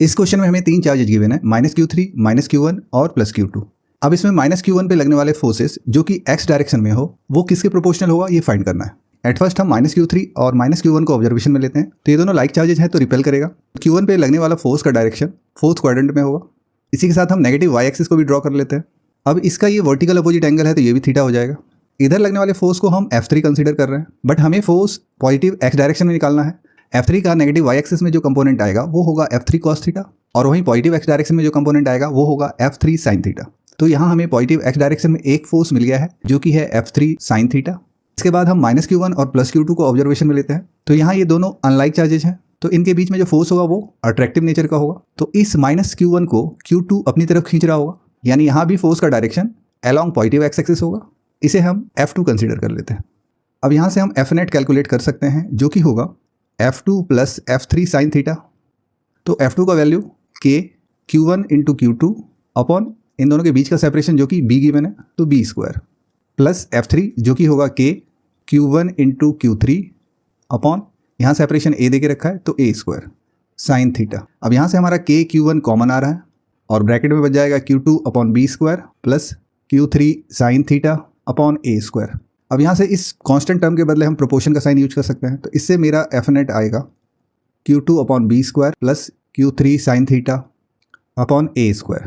इस क्वेश्चन में हमें 3 चार्जेज गिवन है, -Q3, -Q1 और +Q2। अब इसमें -Q1 पे लगने वाले फोर्सेस जो कि x डायरेक्शन में हो वो किसके प्रोपोर्शनल होगा ये फाइंड करना है। एट फर्स्ट हम -Q3 और -Q1 को ऑब्जर्वेशन में लेते हैं, तो ये दोनों लाइक चार्जेज हैं तो रिपेल करेगा। Q1 पे लगने वाला फोर्स का डायरेक्शन फोर्थ क्वाड्रेंट में होगा। इसी के साथ हम नेगेटिव y एक्सिस को भी ड्रॉ कर लेते हैं। अब इसका ये वर्टिकल अपोजिट एंगल है तो ये भी थीटा हो जाएगा। इधर लगने वाले फोर्स को हम F3 कंसीडर कर रहे हैं, बट हमें फोर्स पॉजिटिव x डायरेक्शन में निकालना है। F3 का नेगेटिव y एक्सिस में जो कंपोनेंट आएगा वो होगा F3 cos थीटा, और वहीं पॉजिटिव x डायरेक्शन में जो कंपोनेंट आएगा वो होगा F3 sin थीटा। तो यहाँ हमें पॉजिटिव x डायरेक्शन में एक फोर्स मिल गया है जो कि है F3 sin थीटा। इसके बाद हम -Q1 और +Q2 को ऑब्जर्वेशन में लेते हैं, तो यहाँ ये दोनों अनलाइक चार्जेज हैं, तो इनके बीच में जो फोर्स होगा वो अट्रैक्टिव नेचर का होगा। तो इस -Q1 को Q2 अपनी तरफ खींच रहा होगा, यानी यहाँ भी फोर्स का direction along positive x axis होगा। इसे हम F2 कंसीडर कर लेते हैं। अब यहाँ से हम F नेट कैलकुलेट कर सकते हैं जो कि होगा F2 + F3 sin थीटा। तो F2 का value K Q1 × Q2 upon इन दोनों के बीच का सेपरेशन जो कि B गिवन है तो B² प्लस F3 जो कि होगा K Q1 × Q3 अपॉन यहाँ सेपरेशन A दे के रखा है तो A² sin थीटा। अब यहाँ से हमारा K Q1 कॉमन आ रहा है और ब्रैकेट में बच जाएगा Q2 upon B² plus Q3 sin theta upon A²। अब यहाँ से इस कांस्टेंट टर्म के बदले हम प्रोपोर्शन का साइन यूज कर सकते हैं, तो इससे मेरा F नेट आएगा Q2 upon B² plus Q3 sin theta upon A²